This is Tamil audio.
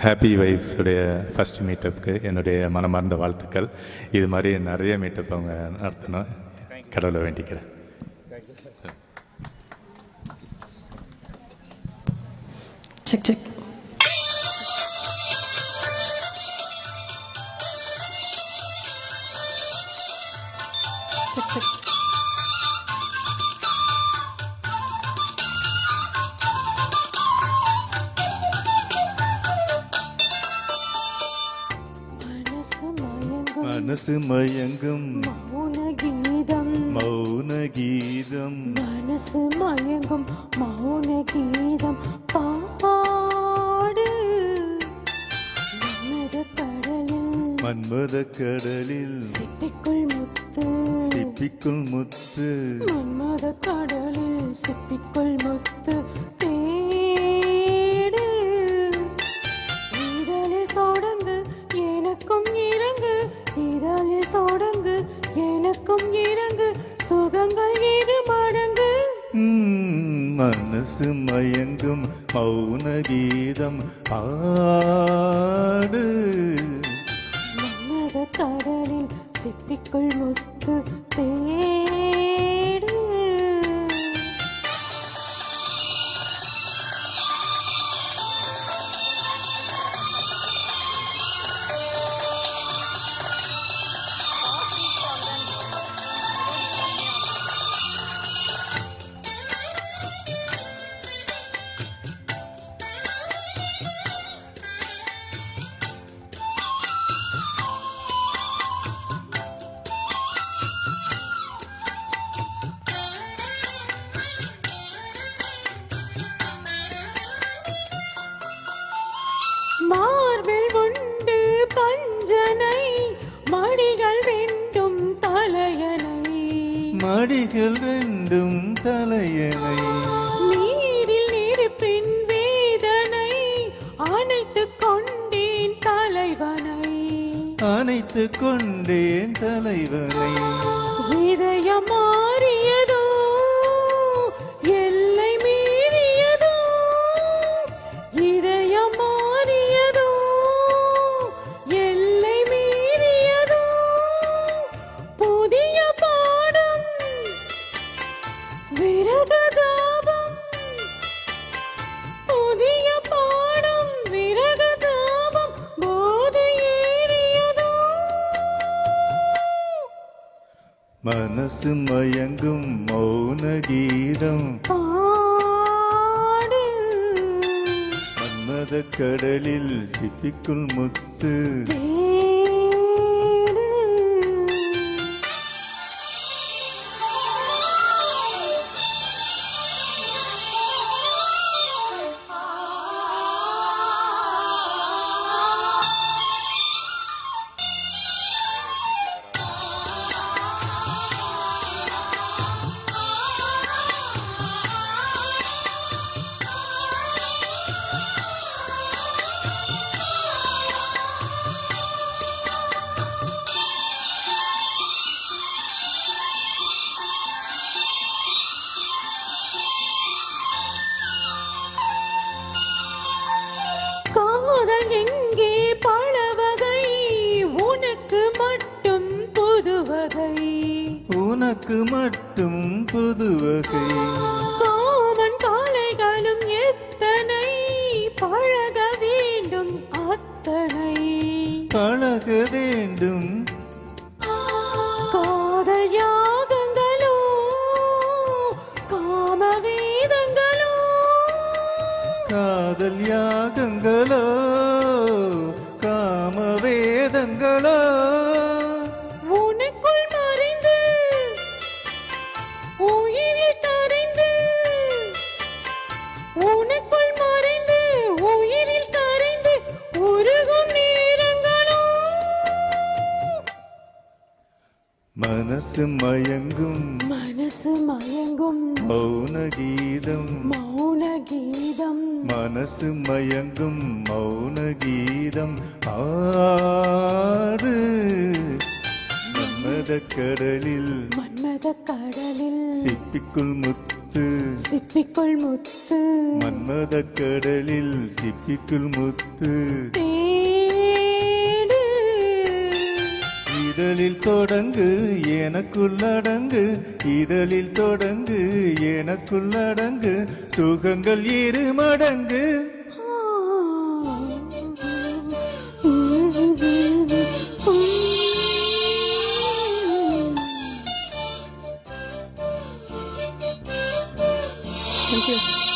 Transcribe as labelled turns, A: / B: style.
A: ஹாப்பி வைஃப்ஸுடைய ஃபஸ்ட் மீட்டப்புக்கு என்னுடைய மனமார்ந்த வாழ்த்துக்கள். இது மாதிரி நிறைய மீட்டப் அவங்க நடத்தணும், கடவுளை வேண்டிக்கிறேன்.
B: Check check. Check check.
A: மனசு மயங்கும்
B: மௌன கீதம்,
A: மௌன கீதம்,
B: மனசு மயங்கும் மௌன கீதம் பாடு. மன்மத கடலில்,
A: மன்மத கடலில்
B: சிப்பிக்குள் முத்து,
A: சிப்பிக்குள் முத்து,
B: மன்மத கடலில் சிப்பிக்குள் முத்து தேடு. இதழில் தொடங்கு எனக்கும் இறங்கு, இதழில் தொடங்கு எனக்கும் இறங்கு, சுகங்கள் இரு மடங்கு.
A: மனசு மயங்கும் மௌன கீதம் ஆடு.
B: மன்மத கடலில் சிப்பிக்குள் முத்து தேடு. மார்பில் உண்டு பஞ்சனை, மடிகள் வேண்டும் தலையணை,
A: மடிகள் ரெண்டும் தலையணை,
B: நீரில் நெருப்பின் வேதனை, அணைத்துக் கொண்டேன் தலைவனை,
A: அணைத்து கொண்டேன் தலைவனை.
B: இதயம் மாறியதோ எல்லை மீறியதோ, இதயம் மாறியதோ எல்லை மீறியதோ, புதிய பாடம் விரகதாபம், புதிய பாடம் விரகதாபம், போது ஏறியதோ.
A: மனசு மயங்கும் மௌன கீதம்
B: பாடு.
A: மன்மத கடலில் சிப்பிக்குள் முத்து.
B: தேடு. காதல் எங்கே பழவகை, உனக்கு மட்டும் புதுவகை,
A: உனக்கு மட்டும் புதுவகை.
B: காமன் காலைகளும் எத்தனை, பழக வேண்டும் அத்தனை,
A: பழக வேண்டும்
B: காதல் யாகங்களோ காம வேதங்களோ,
A: காதல் யாகங்களோ காம வேதங்களோ,
B: உனக்குள் மறைந்து உயிரில் கரைந்து, உனக்குள் மறைந்து உயிரில் கரைந்து உருகும் நேரங்களோ.
A: மனசு மயங்கும்
B: மனசு மயங்கும்
A: மௌன கீதம்,
B: மௌன கீதம்,
A: மனசு மயங்கும் மௌன கீதம் ஆடு. மன்மத கடலில்
B: மன்மத கடலில்
A: சிப்பிக்குள் முத்து.
C: முத்து
B: சிப்பிக்குள் முத்து
C: மன்மத கடலில் சிப்பிக்குள் முத்து
B: தேடு
C: இதழில் தொடங்கு எனக்குள்ளடங்கு இதழில் தொடங்கு எனக்குள்ளடங்கு சுகங்கள் இரு மடங்கு
B: Thank you.